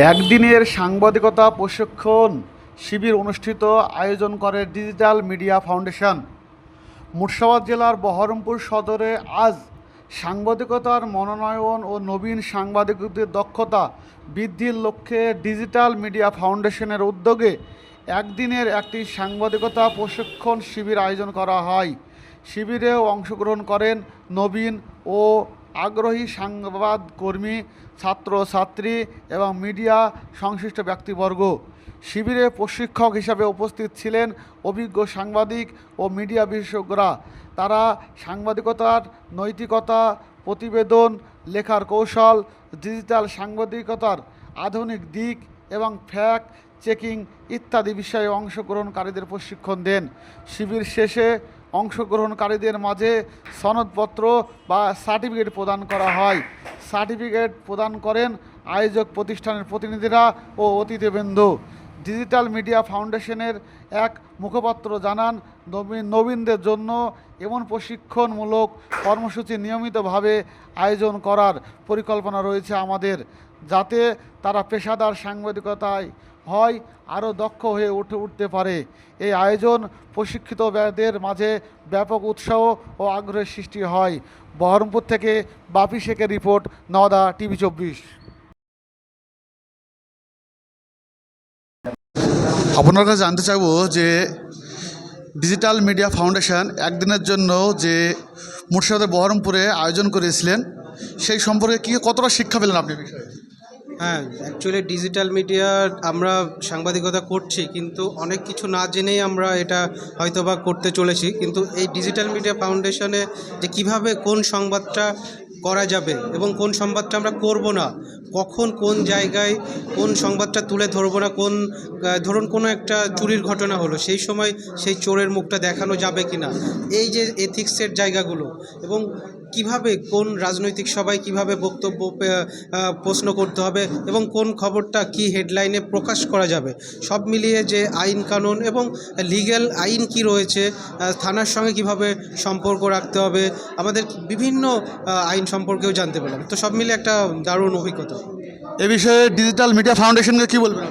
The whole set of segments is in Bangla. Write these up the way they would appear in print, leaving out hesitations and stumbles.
একদিনের সাংবাদিকতা প্রশিক্ষণ শিবির অনুষ্ঠিত আয়োজন করে ডিজিটাল মিডিয়া ফাউন্ডেশন। মুর্শিদাবাদ জেলার বহরমপুর সদরে আজ সাংবাদিকতার মনোনয়ন ও নবীন সাংবাদিকদের দক্ষতা বৃদ্ধির লক্ষ্যে ডিজিটাল মিডিয়া ফাউন্ডেশনের উদ্যোগে একদিনের একটি সাংবাদিকতা প্রশিক্ষণ শিবির আয়োজন করা হয়। শিবিরেও অংশগ্রহণ করেন নবীন ও আগ্রহী সংবাদকর্মী, ছাত্রছাত্রী এবং মিডিয়া সংশ্লিষ্ট ব্যক্তিবর্গ। শিবিরে প্রশিক্ষক হিসাবে উপস্থিত ছিলেন অভিজ্ঞ সাংবাদিক ও মিডিয়া বিশেষজ্ঞরা। তারা সাংবাদিকতার নৈতিকতা, প্রতিবেদন লেখার কৌশল, ডিজিটাল সাংবাদিকতার আধুনিক দিক এবং ফ্যাক্ট চেকিং ইত্যাদি বিষয়ে অংশগ্রহণকারীদের প্রশিক্ষণ দেন। শিবির শেষে অংশগ্রহণকারীদের মাঝে সনদপত্র বা সার্টিফিকেট প্রদান করা হয়। সার্টিফিকেট প্রদান করেন আয়োজক প্রতিষ্ঠানের প্রতিনিধিরা ও অতিথিবৃন্দ। ডিজিটাল মিডিয়া ফাউন্ডেশনের এক মুখপাত্র জানান, নবীনদের জন্য এমন প্রশিক্ষণমূলক কর্মসূচি নিয়মিতভাবে আয়োজন করার পরিকল্পনা রয়েছে আমাদের, যাতে তারা পেশাদার সাংবাদিকতায় হয় আরও দক্ষ হয়ে উঠতে পারে। এই আয়োজন প্রশিক্ষিতদের মাঝে ব্যাপক উৎসাহ ও আগ্রহের সৃষ্টি হয়। বহরমপুর থেকে বাপি শেখের রিপোর্ট, নওদা টিভি 24। আপনার কাছে জানতে চাইবো যে ডিজিটাল মিডিয়া ফাউন্ডেশন একদিনের জন্য যে মুর্শিদাবাদের বহরমপুরে আয়োজন করেছিলেন, সেই সম্পর্কে কতটা শিক্ষা পেলেন আপনি? হ্যাঁ, অ্যাকচুয়ালি ডিজিটাল মিডিয়া আমরা সাংবাদিকতা করছি, কিন্তু অনেক কিছু না জেনেই আমরা এটা হয়তোবা করতে চলেছি। কিন্তু এই ডিজিটাল মিডিয়া ফাউন্ডেশনে যে কিভাবে কোন সংবাদটা করা যাবে এবং কোন সংবাদটা আমরা করব না, কখন কোন জায়গায় কোন সংবাদটা তুলে ধরবো না, কোন ধরুন কোনো একটা চুরির ঘটনা হলো, সেই সময় সেই চোরের মুখটা দেখানো যাবে কি না, এই যে এথিক্সের জায়গাগুলো, এবং কিভাবে কোন রাজনৈতিক সভায় কিভাবে বক্তব্য প্রশ্ন করতে হবে এবং কোন খবরটা কি হেডলাইনে প্রকাশ করা যাবে, সব মিলিয়ে যে আইন কানুন এবং লিগ্যাল আইন কি রয়েছে, থানার সঙ্গে কিভাবে সম্পর্ক রাখতে হবে, আমাদের বিভিন্ন আইন সম্পর্কেও জানতে পারলাম। তো সব মিলে একটা দারুণ অভিজ্ঞতা। এ বিষয়ে ডিজিটাল মিডিয়া ফাউন্ডেশনকে কী বলবেন?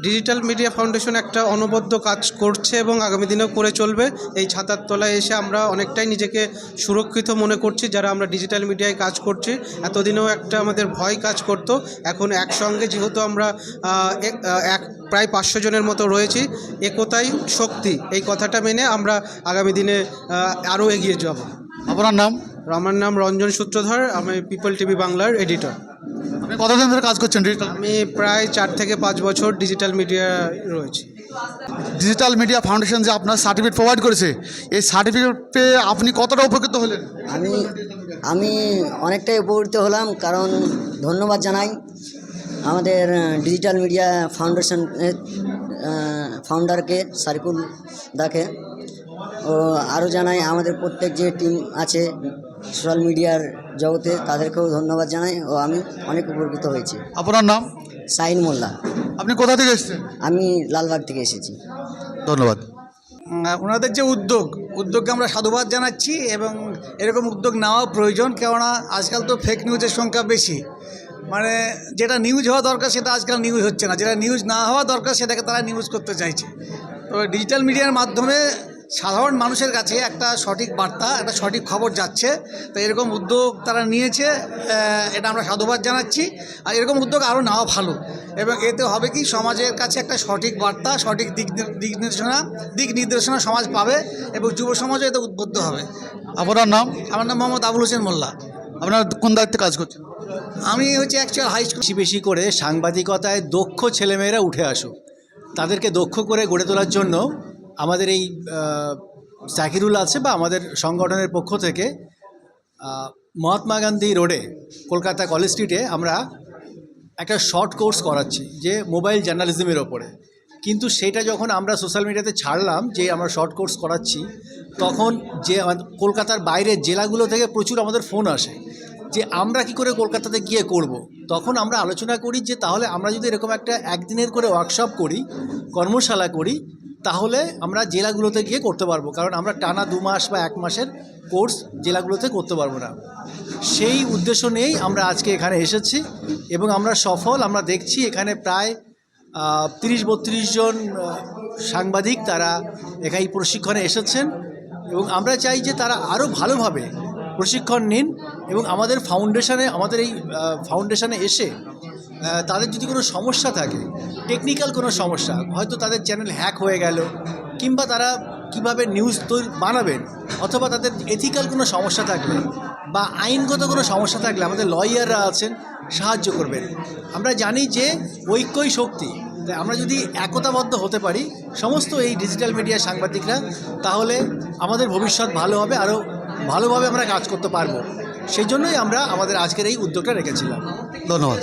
ডিজিটাল মিডিয়া ফাউন্ডেশন একটা অনবদ্য কাজ করছে এবং আগামী দিনেও করে চলবে। এই ছাতার তলায় এসে আমরা অনেকটাই নিজেকে সুরক্ষিত মনে করছি যারা আমরা ডিজিটাল মিডিয়ায় কাজ করছি। এতদিনেও একটা আমাদের ভয় কাজ করতো, এখন একসঙ্গে যেহেতু আমরা প্রায় 500 জনের মতো রয়েছি, একতাই শক্তি, এই কথাটা মেনে আমরা আগামী দিনে আরও এগিয়ে যাব। আপনার নাম? আমার নাম রঞ্জন সূত্রধর, আমি পিপল টিভি বাংলার এডিটর। আপনি কতদিন ধরে কাজ করছেন ডিজিটাল? আমি প্রায় 4 থেকে 5 বছর ডিজিটাল মিডিয়ায় রয়েছি। ডিজিটাল মিডিয়া ফাউন্ডেশন যে আপনার সার্টিফিকেট প্রোভাইড করেছে, এই সার্টিফিকেট পেয়ে আপনি কতটা উপকৃত হলেন? আমি অনেকটাই উপকৃত হলাম, কারণ ধন্যবাদ জানাই আমাদের ডিজিটাল মিডিয়া ফাউন্ডেশনের ফাউন্ডারকে, সারিকুল দাকে, ও আরও জানাই আমাদের প্রত্যেক যে টিম আছে সোশ্যাল মিডিয়ার জগতে, তাদেরকেও ধন্যবাদ জানাই ও আমি অনেক উপকৃত হয়েছি। আপনার নাম? সাইন মোল্লা। আপনি কোথা থেকে এসেছেন? আমি লালবাগ থেকে এসেছি। ধন্যবাদ। ওনাদের যে উদ্যোগকে আমরা সাধুবাদ জানাচ্ছি এবং এরকম উদ্যোগ নেওয়া প্রয়োজন, কেননা আজকাল তো ফেক নিউজের সংখ্যা বেশি। মানে যেটা নিউজ হওয়া দরকার সেটা আজকাল নিউজ হচ্ছে না, যেটা নিউজ না হওয়া দরকার সেটাকে তারা নিউজ করতে চাইছে। তো ডিজিটাল মিডিয়ার মাধ্যমে সাধারণ মানুষের কাছে একটা সঠিক বার্তা, একটা সঠিক খবর যাচ্ছে। তো এরকম উদ্যোগ তারা নিয়েছে, এটা আমরা সাধুবাদ জানাচ্ছি। আর এরকম উদ্যোগ আরও নেওয়া ভালো, এবং এতে হবে কি, সমাজের কাছে একটা সঠিক বার্তা, সঠিক দিক নির্দেশনা সমাজ পাবে এবং যুব সমাজও এতে উদ্বুদ্ধ হবে। আপনার নাম? আমার নাম মোহাম্মদ আবুল হোসেন মোল্লা। আপনার কোন দায়িত্বে কাজ করছেন? আমি অ্যাকচুয়াল হাই স্কুল। বেশি করে সাংবাদিকতায় দক্ষ ছেলেমেয়েরা উঠে আসুক, তাদেরকে দক্ষ করে গড়ে তোলার জন্য আমাদের এই জাকিরুল আছে বা আমাদের সংগঠনের পক্ষ থেকে মহাত্মা গান্ধী রোডে কলকাতা কলেজ স্ট্রিটে আমরা একটা শর্ট কোর্স করাচ্ছি যে মোবাইল জার্নালিজমের ওপরে। কিন্তু সেটা যখন আমরা সোশ্যাল মিডিয়াতে ছাড়লাম যে আমরা শর্ট কোর্স করাচ্ছি, তখন যে কলকাতার বাইরের জেলাগুলো থেকে প্রচুর আমাদের ফোন আসে যে আমরা কি করে কলকাতাতে গিয়ে করব। তখন আমরা আলোচনা করি যে তাহলে আমরা যদি এরকম একটা একদিনের করে ওয়ার্কশপ করি, কর্মশালা করি, তাহলে আমরা জেলাগুলোতে গিয়ে করতে পারবো, কারণ আমরা টানা 2 মাস বা 1 মাসের কোর্স জেলাগুলোতে করতে পারবো না। সেই উদ্দেশ্য নিয়েই আমরা আজকে এখানে এসেছি এবং আমরা সফল। আমরা দেখছি এখানে প্রায় 30-32 জন সাংবাদিক তারা এখানে এই প্রশিক্ষণে এসেছেন এবং আমরা চাই যে তারা আরও ভালোভাবে প্রশিক্ষণ নিন এবং আমাদের এই ফাউন্ডেশনে এসে তাদের যদি কোনো সমস্যা থাকে, টেকনিক্যাল কোনো সমস্যা, হয়তো তাদের চ্যানেল হ্যাক হয়ে গেল, কিংবা তারা কিভাবে নিউজ বানাবেন, অথবা তাদের এথিক্যাল কোনো সমস্যা থাকলে বা আইনগত কোনো সমস্যা থাকলে আমাদের লয়াররা আছেন, সাহায্য করবেন। আমরা জানি যে ঐক্যই শক্তি, তাই আমরা যদি একতাবদ্ধ হতে পারি সমস্ত এই ডিজিটাল মিডিয়ার সাংবাদিকরা, তাহলে আমাদের ভবিষ্যৎ ভালো হবে, আরও ভালোভাবে আমরা কাজ করতে পারবো। সেই জন্যই আমরা আমাদের আজকের এই উদ্যোগটা রেখেছিলাম। ধন্যবাদ।